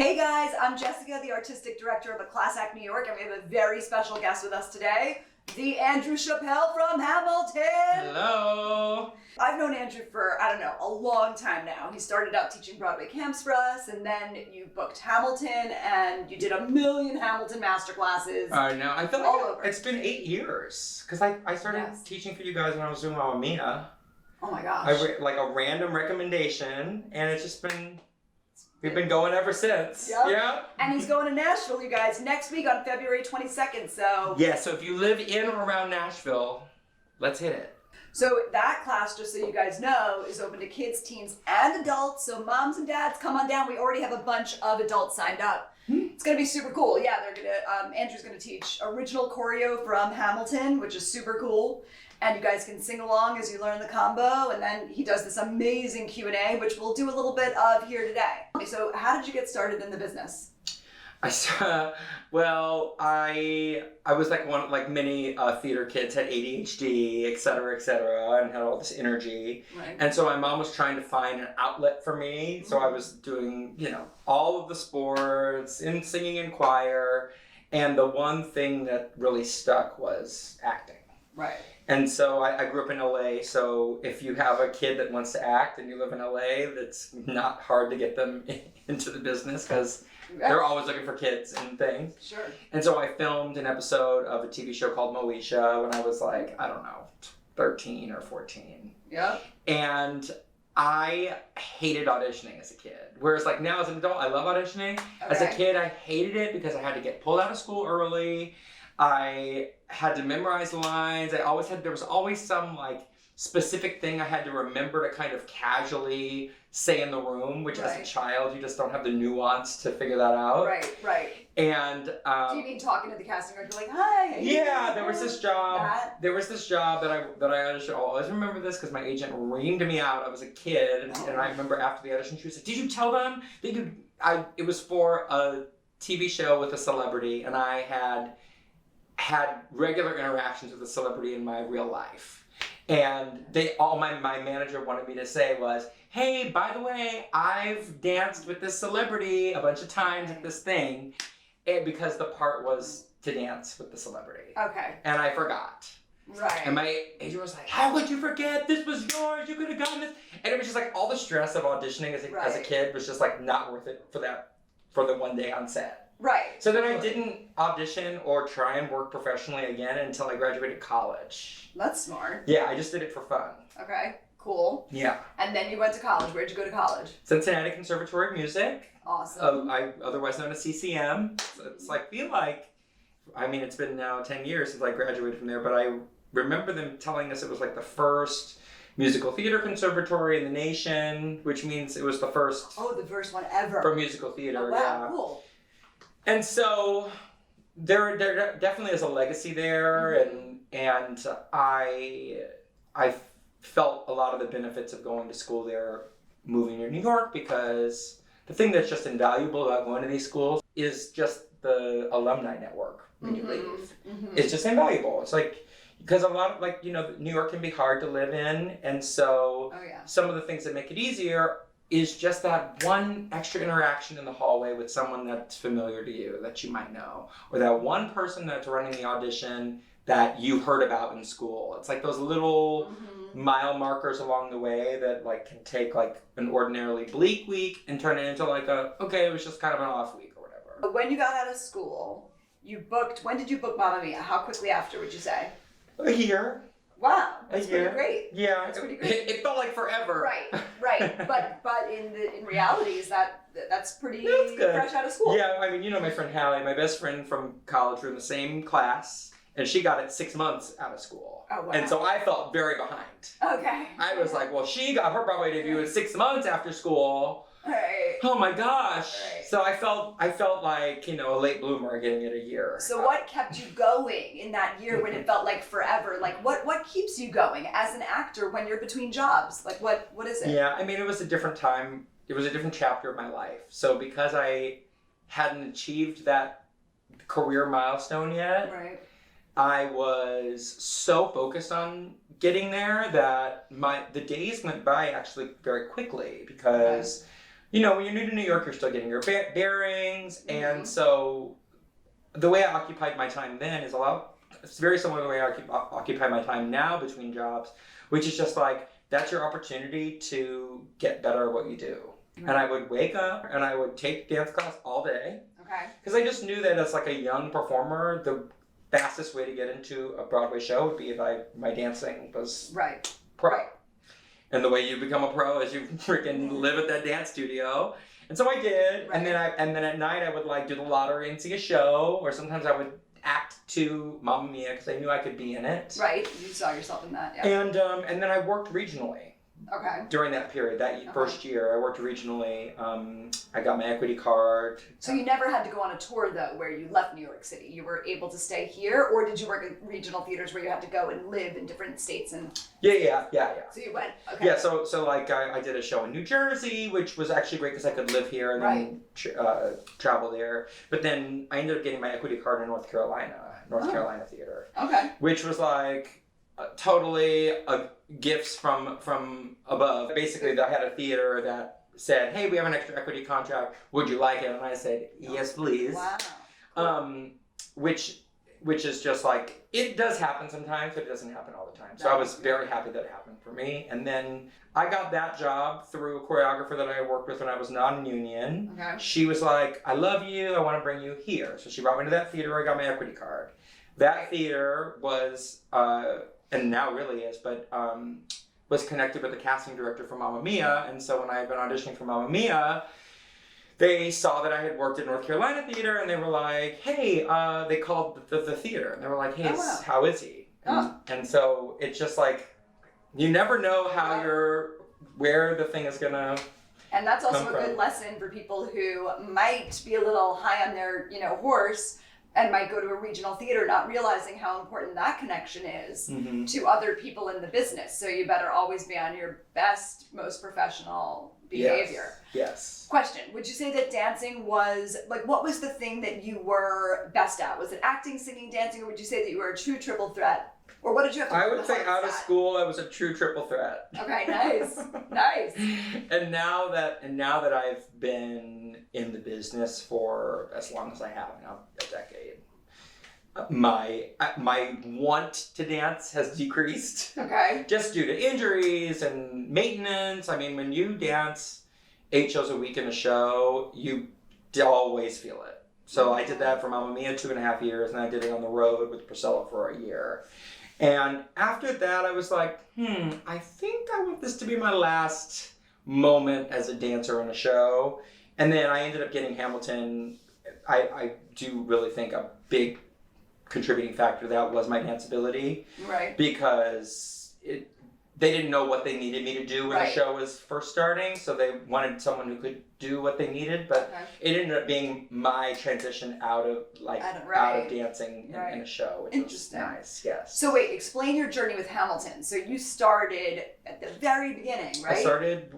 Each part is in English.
Hey guys, I'm Jessica, the Artistic Director of a Class Act New York, and we have a very special guest with us today, the Andrew Chappelle from Hamilton. Hello. I've known Andrew for, I don't know, a long time now. He started out teaching Broadway camps for us, and then you booked Hamilton, and you did a million Hamilton masterclasses. I know. I feel all like over. it's been 8 years because I started teaching for you guys when I was doing Mamma Mia. Oh my gosh. Like a random recommendation, and it's just been. We've been going ever since. Yep. Yeah. And he's going to Nashville, you guys, next week on February 22nd, so... Yeah, so if you live in or around Nashville, let's hit it. So that class, just so you guys know, is open to kids, teens, and adults. So moms and dads, come on down. We already have a bunch of adults signed up. It's gonna be super cool. Yeah, they're gonna, Andrew's gonna teach original choreo from Hamilton, which is super cool. And you guys can sing along as you learn the combo. And then he does this amazing Q&A, which we'll do a little bit of here today. So how did you get started in the business? I was like many theater kids, had ADHD, et cetera, and had all this energy. Right. And so my mom was trying to find an outlet for me. So I was doing, all of the sports and singing in choir. And the one thing that really stuck was acting. Right. And so I grew up in LA, so if you have a kid that wants to act and you live in LA, that's not hard to get them into the business because they're always looking for kids and things. Sure. And so I filmed an episode of a TV show called Moesha when I was 13 or 14. Yeah. And I hated auditioning as a kid. Whereas now as an adult, I love auditioning. Okay. As a kid, I hated it because I had to get pulled out of school early. I had to memorize lines. There was always some specific thing I had to remember to kind of casually say in the room, which as a child, you just don't have the nuance to figure that out. Right. And do you mean talking to the casting director like, hi? Yeah, there was this job. There was this job that I auditioned. I'll always remember this because my agent reamed me out. I was a kid, and I remember after the audition, she was like, "Did you tell them that it was for a TV show with a celebrity, and I had regular interactions with a celebrity in my real life." And my manager wanted me to say was, "Hey, by the way, I've danced with this celebrity a bunch of times at this thing," and because the part was to dance with the celebrity. Okay. And I forgot. Right. And my agent was like, "How could you forget? This was yours. You could have gotten this." And it was just all the stress of auditioning as a kid was just not worth it for the one day on set. Right. So then I didn't audition or try and work professionally again until I graduated college. That's smart. Yeah, I just did it for fun. Okay, cool. Yeah. And then you went to college. Where'd you go to college? Cincinnati Conservatory of Music. Awesome. Otherwise known as CCM. So it's it's been now 10 years since I graduated from there, but I remember them telling us it was the first musical theater conservatory in the nation, which means it was the first. Oh, the first one ever. For musical theater. Oh, wow, yeah. Cool. And so there definitely is a legacy there, and I felt a lot of the benefits of going to school there, moving to New York, because the thing that's just invaluable about going to these schools is just the alumni network when you leave. Mm-hmm. It's just invaluable. It's because a lot of New York can be hard to live in, and so some of the things that make it easier is just that one extra interaction in the hallway with someone that's familiar to you, that you might know, or that one person that's running the audition that you heard about in school. It's those little mile markers along the way that can take an ordinarily bleak week and turn it into it was just kind of an off week or whatever. When you got out of school, when did you book Mamma Mia? How quickly after would you say? A year. Wow, that's pretty great. Yeah, that's pretty great. It felt like forever. Right. But in reality, that's pretty good. Fresh out of school. Yeah, my friend Hallie, my best friend from college, we're in the same class, and she got it 6 months out of school. Oh, wow. And so I felt very behind. Okay. I was like, well, she got her Broadway debut in 6 months after school. Right. Oh my gosh. Right. So I felt like, a late bloomer getting it a year. So what kept you going in that year when it felt like forever? What keeps you going as an actor when you're between jobs? What is it? Yeah, it was a different time. It was a different chapter of my life. So because I hadn't achieved that career milestone yet, I was so focused on getting there that the days went by actually very quickly because you know, when you're new to New York, you're still getting your bearings. And so the way I occupied my time then is it's very similar to the way I occupy my time now between jobs, which is just like, that's your opportunity to get better at what you do. And I would wake up and I would take dance class all day. Okay. Because I just knew that as like a young performer, the fastest way to get into a Broadway show would be if my dancing was pro. Right. And the way you become a pro is you freaking live at that dance studio. And so I did. Right. And then at night I would like do the lottery and see a show, or sometimes I would act to Mamma Mia because I knew I could be in it. Right. You saw yourself in that. Yeah. And then I worked regionally. Okay. During that period, first year, I worked regionally. I got my equity card. So you never had to go on a tour, though, where you left New York City. You were able to stay here, or did you work in regional theaters where you had to go and live in different states? And Yeah. So you went. Okay. Yeah, so like I did a show in New Jersey, which was actually great because I could live here and then travel there. But then I ended up getting my equity card in North Carolina Carolina Theater. Okay. Which was like totally gifts from above. Basically, I had a theater that said, "Hey, we have an extra equity contract. Would you like it?" And I said, "Yes, please." Wow. Which is just like, it does happen sometimes, but it doesn't happen all the time. So I was very happy that it happened for me. And then I got that job through a choreographer that I worked with when I was non-union. Okay. She was like, "I love you. I want to bring you here." So she brought me to that theater. I got my equity card. That theater was, and now really is, but was connected with the casting director for Mamma Mia. And so when I had been auditioning for Mamma Mia, they saw that I had worked at North Carolina Theater, and they were like, "Hey," they called the theater, and they were like, "Hey, how is he?" And so it's just like, you never know where the thing is gonna. And that's also a good lesson for people who might be a little high on their, horse and might go to a regional theater, not realizing how important that connection is to other people in the business. So you better always be on your best, most professional behavior. Yes. Question, would you say that dancing was, like, what was the thing that you were best at? Was it acting, singing, dancing, or would you say that you were a true triple threat? Or what did you have to do? I would say out of school, I was a true triple threat. Okay, nice. Nice. And now that I've been in the business for as long as I have now, a decade, my want to dance has decreased. Okay. Just due to injuries and maintenance. I mean, when you dance 8 shows a week in a show, you always feel it. So I did that for Mamma Mia 2.5 years, and I did it on the road with Priscilla for a year. And after that, I was like, I think I want this to be my last moment as a dancer in a show. And then I ended up getting Hamilton. I do really think a big contributing factor to that was my danceability. Right. Because they didn't know what they needed me to do when the show was first starting, so they wanted someone who could do what they needed, but it ended up being my transition out of dancing in a show, which was nice. Yes. So wait, explain your journey with Hamilton. So you started at the very beginning, right? I started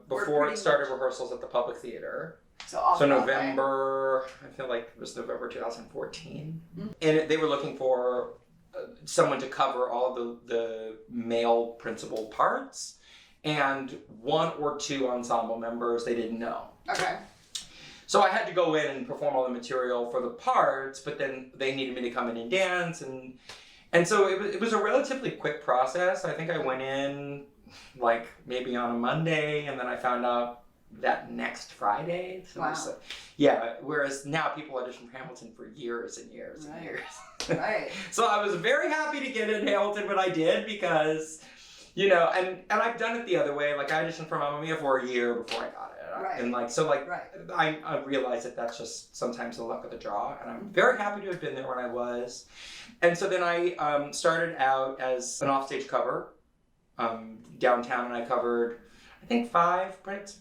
before it started rehearsals at the Public Theater. So November, I feel like it was November 2014, and they were looking for someone to cover all the male principal parts, and 1 or 2 ensemble members they didn't know. Okay. So I had to go in and perform all the material for the parts, but then they needed me to come in and dance, and so it was a relatively quick process. I think I went in like maybe on a Monday, and then I found out that next Friday. So whereas now people audition for Hamilton for years and years and years. Right. So I was very happy to get in Hamilton when I did, because, and I've done it the other way. Like, I auditioned for Mamma Mia for a year before I got it. Right. And I realized that that's just sometimes the luck of the draw, and I'm very happy to have been there when I was. And so then I started out as an offstage cover downtown, and I covered, I think, 5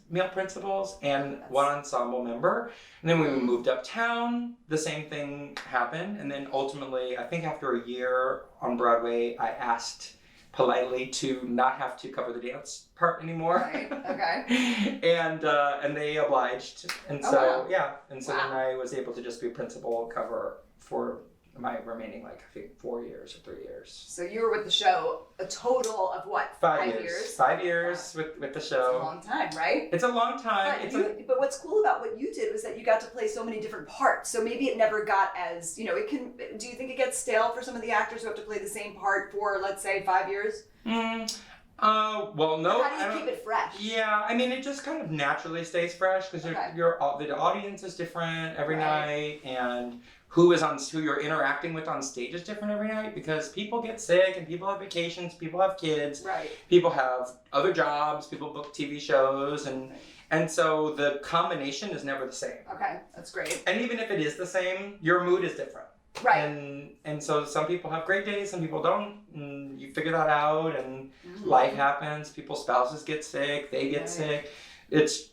male principals and 1 ensemble member. And then when we moved uptown, the same thing happened. And then ultimately, I think after a year on Broadway, I asked politely to not have to cover the dance part anymore. Right. Okay. And they obliged. And so then I was able to just be principal cover for my remaining, like, I think 4 years or 3 years. So you were with the show a total of what? 5 years. 5 years with the show. It's a long time, right? It's a long time. But what's cool about what you did was that you got to play so many different parts. So maybe it never got as, you know, it can, do you think it gets stale for some of the actors who have to play the same part for, let's say, 5 years? Well, no. How do you keep it fresh? Yeah, I mean, it just kind of naturally stays fresh because the audience is different every night, and who you're interacting with on stage is different every night because people get sick and people have vacations, people have kids, people have other jobs, people book TV shows, and so the combination is never the same. Okay, that's great. And even if it is the same, your mood is different. Right. And so some people have great days, some people don't, and you figure that out, and life happens, people's spouses get sick, they get sick.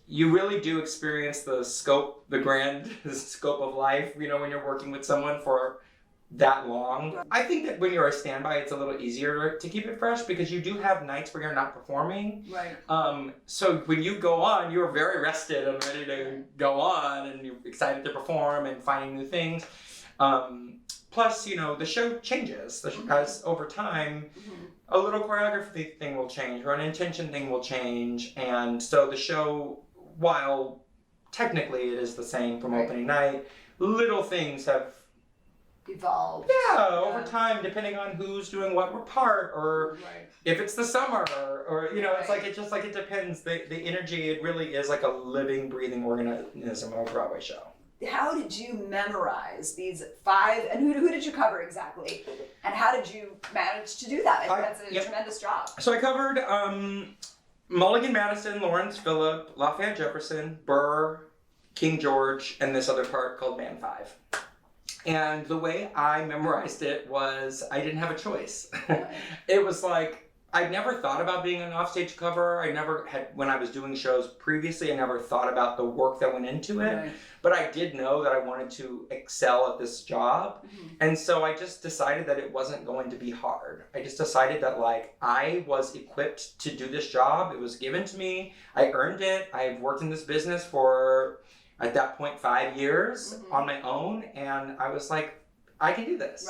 You really do experience the grand scope of life, you know, when you're working with someone for that long. Right. I think that when you're a standby, it's a little easier to keep it fresh because you do have nights where you're not performing. Right. So when you go on, you're very rested and ready to go on, and you're excited to perform and finding new things. Plus, you know, the show changes as over time. A little choreography thing will change, or an intention thing will change, and so the show, while technically it is the same from opening night, little things have evolved. Yeah, over time, depending on who's doing what part, or if it's the summer, or you know, it depends. The energy, it really is like a living, breathing organism of a Broadway show. How did you memorize these 5, and who did you cover exactly? And how did you manage to do that? I think that's a tremendous job. So I covered Mulligan Madison, Lawrence Phillip, Lafayette Jefferson, Burr, King George, and this other part called Man 5. And the way I memorized it was I didn't have a choice. It was like, I'd never thought about being an offstage cover. I never had, when I was doing shows previously, I never thought about the work that went into it. But I did know that I wanted to excel at this job. And so I just decided that it wasn't going to be hard. I just decided that, like, I was equipped to do this job. It was given to me. I earned it. I've worked in this business for, at that point, 5 years on my own. And I was like, I can do this.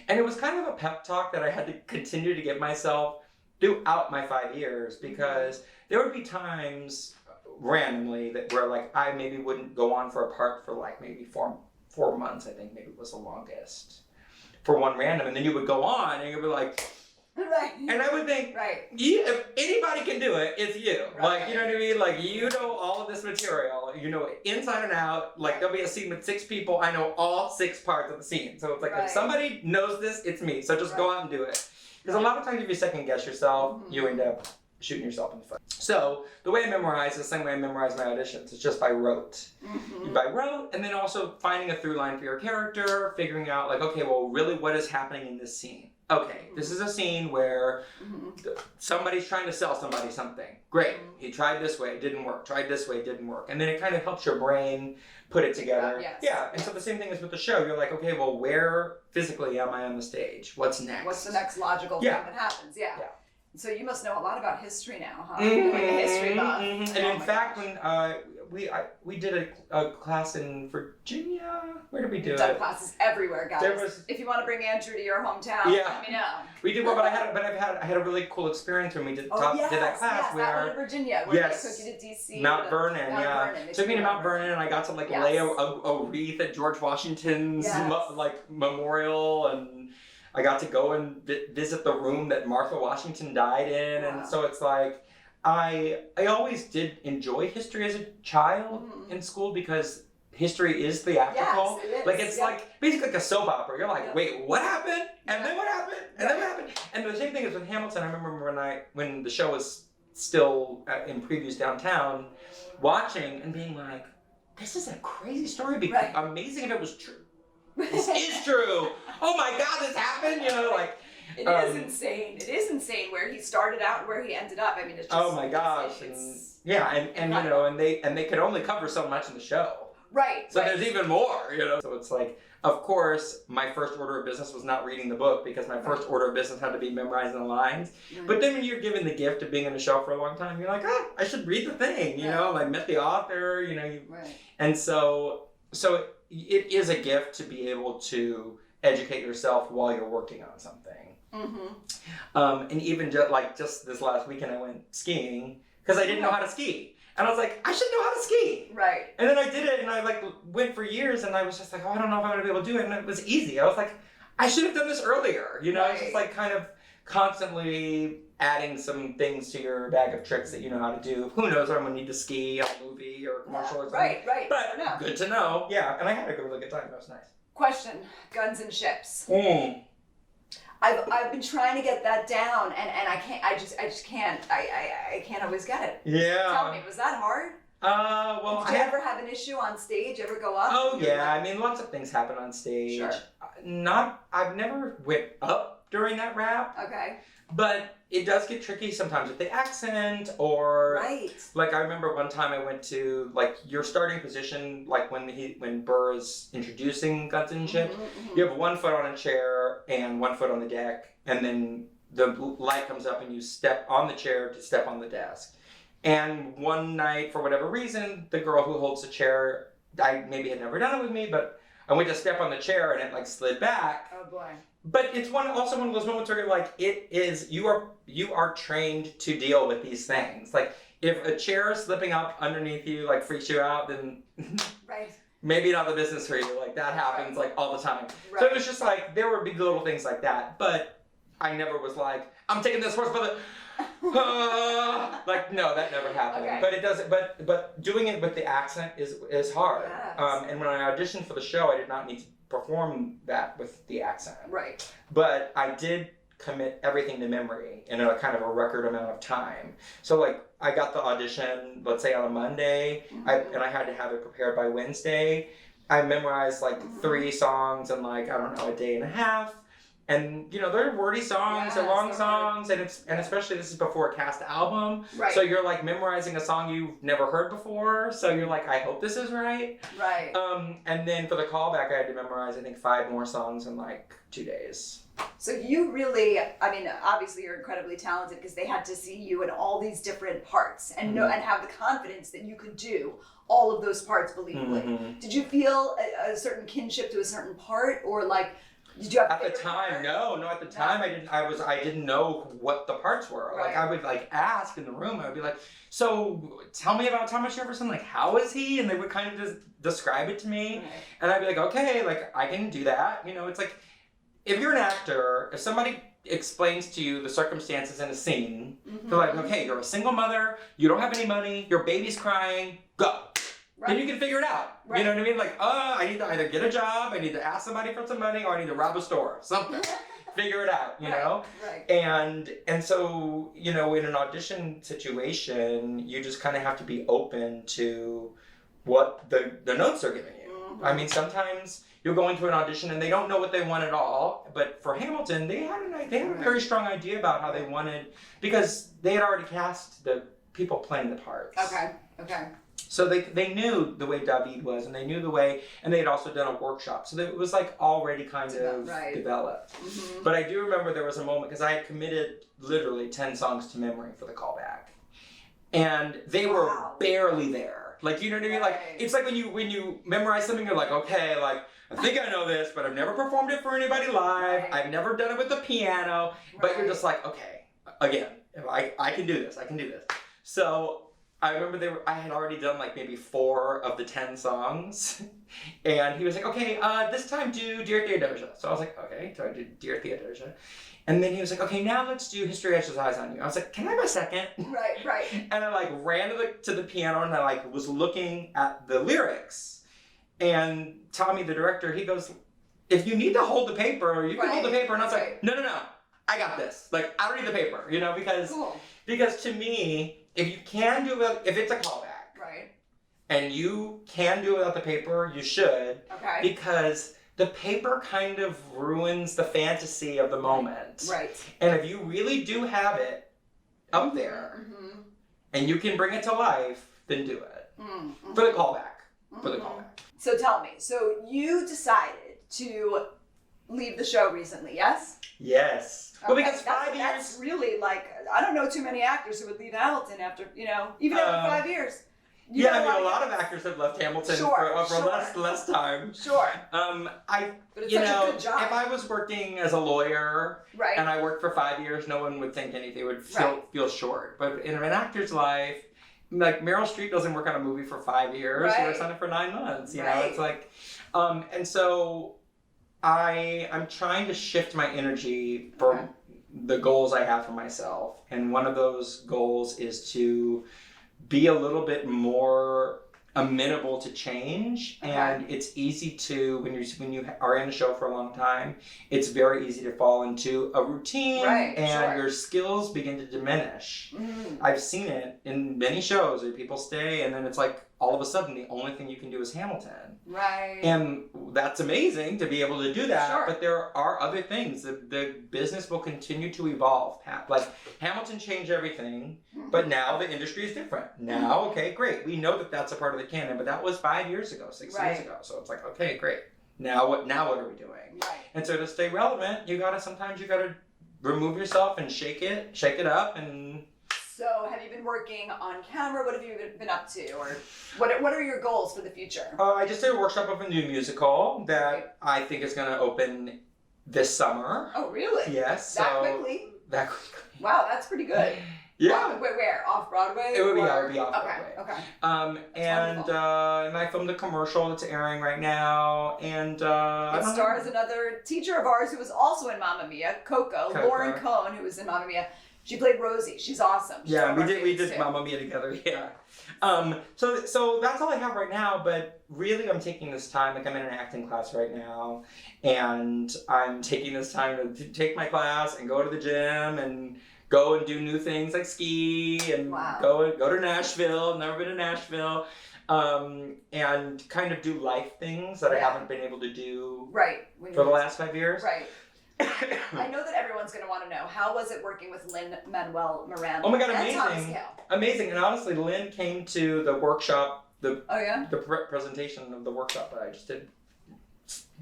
And it was kind of a pep talk that I had to continue to give myself throughout my 5 years, because there would be times randomly where like I maybe wouldn't go on for a part for like maybe four months. I think maybe was the longest for one random, and then you would go on and you'd be like, and I would think, if anybody can do it, it's you. Like, you know what I mean? Like, you know all of this material, you know it inside and out. Like, there'll be a scene with 6 people. I know all 6 parts of the scene. So it's like, if somebody knows this, it's me. So just go out and do it. Because a lot of times if you second guess yourself, you end up shooting yourself in the foot. So the way I memorize is the same way I memorize my auditions. It's just by rote. By rote, and then also finding a through line for your character, figuring out like, okay, well, really what is happening in this scene? Okay, this is a scene where somebody's trying to sell somebody something. Great, he tried this way, it didn't work. Tried this way, it didn't work. And then it kind of helps your brain put it together. And so the same thing is with the show. You're like, okay, well, where physically am I on the stage? What's next? What's the next logical thing that happens? So you must know a lot about history now, huh? Like a history buff. And in fact, when we did a class in Virginia. Where did we do it? Done classes everywhere, guys. If you want to bring Andrew to your hometown, let me know. We did well, but I had a really cool experience when we did that class where that one in Virginia. Where they took you to DC. Mount Vernon, Took me to Mount Vernon, and I got to like lay a wreath at George Washington's like memorial, and I got to go and visit the room that Martha Washington died in, and so it's like, I always did enjoy history as a child in school because history is theatrical. Yes, it is. Like it's like basically like a soap opera. You're like, wait, what happened? And then what happened? And then what happened? And the same thing is with Hamilton. I remember when the show was still in previews downtown, watching and being like, this is a crazy story. It'd be amazing if it was true. This is true. Oh my God, this happened. You know, like. It is insane. It is insane where he started out and where he ended up. I mean, it's just. Oh my gosh! And you know, and they could only cover so much in the show. Right. So there's even more, you know. So it's like, of course, my first order of business was not reading the book because my first order of business had to be memorizing the lines. But then when you're given the gift of being in the show for a long time, you're like, I should read the thing. You know, I met the author. You know, and so it is a gift to be able to educate yourself while you're working on something. And even just this last weekend, I went skiing because I didn't know how to ski. And I was like, I should know how to ski. Right. And then I did it, and I like went for years, and I was just like, oh, I don't know if I'm gonna be able to do it. And it was easy. I was like, I should have done this earlier. You know, it's just like kind of constantly adding some things to your bag of tricks that you know how to do. Who knows? I'm gonna need to ski on a movie or a commercial or something. Right. But good to know. Yeah, and I had a really good time. That was nice. Question: guns and ships. I've been trying to get that down, and I can't. I just can't. I can't always get it. Yeah. Tell me, was that hard? Well, Did you ever have an issue on stage? Ever go up? Oh yeah, I mean, lots of things happen on stage. Sure. I've never went up during that rap. Okay. But it does get tricky sometimes with the accent or right. Like I remember one time I went to like your starting position, like when Burr is introducing Guns and Ships, you have 1 foot on a chair and 1 foot on the deck, and then the light comes up and you step on the chair to step on the desk. And one night, for whatever reason, the girl who holds the chair, I maybe had never done it with me, but I went to step on the chair and it like slid back. Oh boy. But it's also one of those moments where you're like, you are trained to deal with these things. Like if a chair is slipping up underneath you like freaks you out, then right. maybe not the business for you. Like that happens like all the time. Right. So it was just like there were big little things like that. But I never was like, I'm taking this horse by the like no, that never happened. Okay. But it doesn't. But doing it with the accent is hard. Yes. And when I auditioned for the show, I did not need to perform that with the accent. Right. But I did commit everything to memory in a kind of a record amount of time. So like I got the audition, let's say on a Monday, and I had to have it prepared by Wednesday. I memorized like 3 songs in like, I don't know, a day and a half. And you know, they're wordy songs, they're long songs, and especially this is before a cast album. Right. So you're like memorizing a song you've never heard before. So you're like, I hope this is right. Right. And then for the callback, I had to memorize I think 5 more songs in like 2 days. So you really, I mean, obviously you're incredibly talented because they had to see you in all these different parts and know and have the confidence that you could do all of those parts believably. Did you feel a certain kinship to a certain part, or like? Did you have at the time? No. At the time, I didn't know what the parts were. Right. Like I would like ask in the room. I would be like, "So tell me about Thomas Jefferson. Like, how is he?" And they would kind of just describe it to me, right. and I'd be like, "Okay, like I can do that." You know, it's like if you're an actor, if somebody explains to you the circumstances in a scene, they're like, "Okay, you're a single mother. You don't have any money. Your baby's crying. Go." Right. Then you can figure it out. Right. You know what I mean? Like, I need to either get a job, I need to ask somebody for some money, or I need to rob a store. Something. Figure it out, you know? Right. And so, you know, in an audition situation, you just kind of have to be open to what the notes are giving you. I mean, sometimes you'll go into an audition and they don't know what they want at all. But for Hamilton, they had a very strong idea about how they wanted, because they had already cast the people playing the parts. Okay. So they knew the way David was, and they knew the way, and they had also done a workshop. So it was like already kind of developed. But I do remember there was a moment, because I had committed literally 10 songs to memory for the callback. And they were barely there. Like, you know what I mean? Like, it's like when you memorize something, you're like, okay, like, I think I know this, but I've never performed it for anybody live. I've never done it with the piano. But you're just like, okay, again, if I can do this. I can do this. So I remember I had already done like maybe 4 of the 10 songs, and he was like, okay, this time do Dear Theodosia. So I was like, okay, so I did Dear Theodosia. And then he was like, okay, now let's do History Etches Eyes on You. I was like, can I have a second? Right. And I like ran to the piano, and I like was looking at the lyrics. And Tommy, the director, he goes, if you need to hold the paper, you can hold the paper. And I was like, no, I got this. Like, I don't need the paper, you know, because to me, if you can do it, if it's a callback, and you can do it without the paper, you should, because the paper kind of ruins the fantasy of the moment. Right. And if you really do have it up there, and you can bring it to life, then do it. For the callback. For the callback. So tell me, so you decided to leave the show recently, yes? Yes. Well, because 5 years. That's really like, I don't know too many actors who would leave Hamilton after, you know, even after 5 years. You Yeah, got I mean, a of lot of guys. actors have left Hamilton Sure, for less time. Sure. But it's You such know, a good job. if I was working as a lawyer Right. and I worked for 5 years, no one would think anything. It would Right. feel short. But in an actor's life, like Meryl Streep doesn't work on a movie for 5 years. She Right. works on it for 9 months. You know, Right. it's like, and so I'm trying to shift my energy for Okay. the goals I have for myself. And one of those goals is to be a little bit more amenable to change. Okay. And it's easy to, when you are in a show for a long time, it's very easy to fall into a routine, Right, and sure. your skills begin to diminish. Mm. I've seen it in many shows where people stay and then it's like all of a sudden the only thing you can do is Hamilton. Right. And that's amazing to be able to do that, Sure. but there are other things. The business will continue to evolve. Like Hamilton changed everything, but now the industry is different. Now, okay, great. We know that that's a part of the canon, but that was 5 years ago, 6 years ago. So it's like, okay, great. Now what are we doing? Right. And so to stay relevant, sometimes you gotta remove yourself and shake it up. And So, have you been working on camera? What have you been up to, or what are your goals for the future? I just did a workshop of a new musical that Right. I think is going to open this summer. Oh, really? Yes. That So quickly? that quickly. Wow, that's pretty good. Yeah. Where? Off Broadway? It would be or- off Okay. Broadway. Okay. And I filmed a commercial that's airing right now, and I It don't stars know. another teacher of ours who was also in Mamma Mia, Coco. Lauren Cohn, who was in Mamma Mia. She played Rosie. She's awesome. She's Yeah, one we of our did favorites, too. Mamma Mia together. Yeah. So that's all I have right now. But really, I'm taking this time. Like I'm in an acting class right now, and I'm taking this time to take my class and go to the gym and go and do new things like ski and Wow. go to Nashville. Never been to Nashville. And kind of do life things that I Yeah. haven't been able to do Right. for the last 5 years. Right. I know that everyone's going to want to know, how was it working with Lin-Manuel Miranda? Oh my God, and Thomas amazing. Hale? Amazing. And honestly, Lynn came to the workshop, Oh, yeah? the presentation of the workshop that I just did.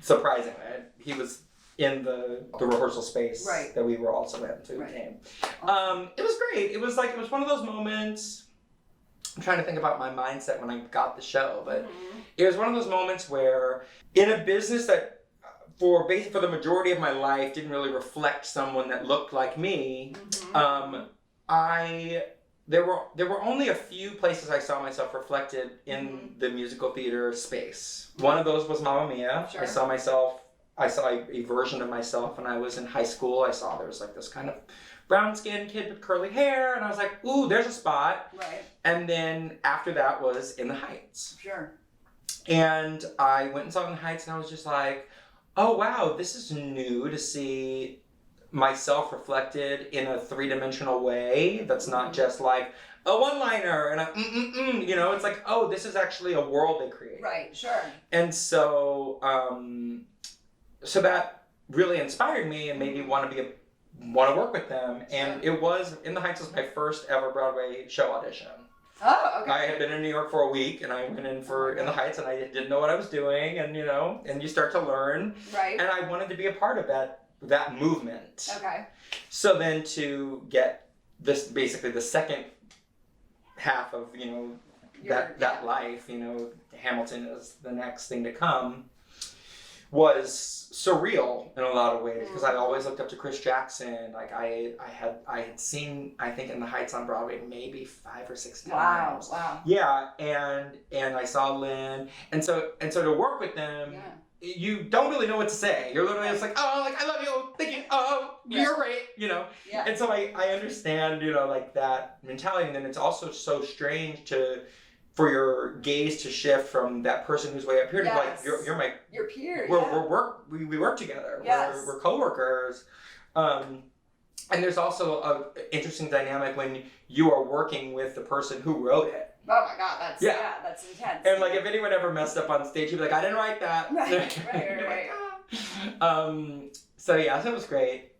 Surprisingly, he was in the rehearsal space Right. that we were also in, so he Right. came. It was great. It was one of those moments. I'm trying to think about my mindset when I got the show, but Mhm. it was one of those moments where in a business that for the majority of my life didn't really reflect someone that looked like me. Mhm. There were only a few places I saw myself reflected in Mm-hmm. the musical theater space. One of those was Mamma Mia. Sure. I saw a version of myself when I was in high school. I saw there was like this kind of brown skinned kid with curly hair, and I was like, ooh, there's a spot. Right. And then after that was In the Heights. Sure. And I went and saw In the Heights, and I was just like, oh wow, this is new to see myself reflected in a three-dimensional way that's not just like a one-liner and it's like, oh, this is actually a world they create. Right, sure. And so so that really inspired me and made me want to work with them. And it was In the Heights was my first ever Broadway show audition. Oh, okay. I had been in New York for a week, and I went in for In the Heights, and I didn't know what I was doing, and and you start to learn. Right. And I wanted to be a part of that movement. Okay. So then to get this, basically the second half of that life, Hamilton is the next thing to come, was surreal in a lot of ways because I always looked up to Chris Jackson. Like I had seen, I think, In the Heights on Broadway maybe 5 or 6 times. Wow. Yeah, and I saw Lynn, and so to work with them, you don't really know what to say. You're literally just like, oh, like I love you, thank you, oh, you're great, Yeah. And so I understand, like that mentality, and then it's also so strange for your gaze to shift from that person who's way up here to like you're my your peer. we work together. Yes. We're coworkers. And there's also a interesting dynamic when you are working with the person who wrote it. Oh my God, that's intense. And like if anyone ever messed up on stage, you'd be like, I didn't write that. Right. So yeah, so it was great.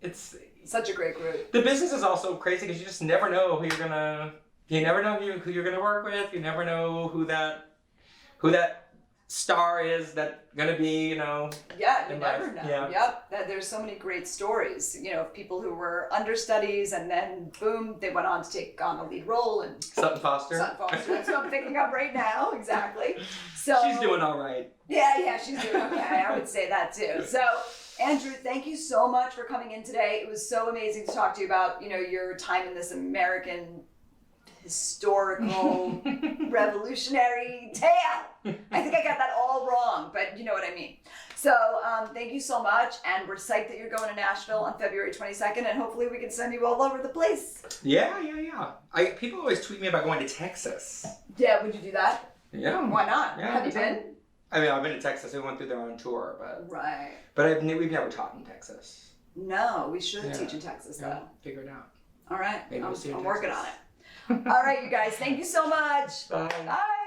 It's Such a great group. the business is also crazy because you just never know who you're gonna. You never know who you're gonna work with. You never know who that star is that gonna be, you know? Yeah, you in never life. know. Yeah. Yep. There's so many great stories, you know, of people who were understudies and then boom, they went on to take on a lead role and Sutton Foster. Sutton Foster. That's what I'm thinking of right now. Exactly. So She's doing all right. Yeah, she's doing okay. I would say that too. So, Andrew, thank you so much for coming in today. It was so amazing to talk to you about, you know, your time in this American historical revolutionary tale. I think I got that all wrong, but you know what I mean. So, thank you so much, and we're psyched that you're going to Nashville on February 22nd, and hopefully we can send you all over the place. Yeah. People always tweet me about going to Texas. Yeah, would you do that? Yeah. Why not? Yeah, Have you been? I mean, I've been to Texas. We went through there on tour, but Right. we've never taught in Texas. No, we should Yeah. teach in Texas though. Yeah, figure it out. All right, Maybe we'll see you in I'm working on Texas. it. All right, you guys, thank you so much. Bye. Bye.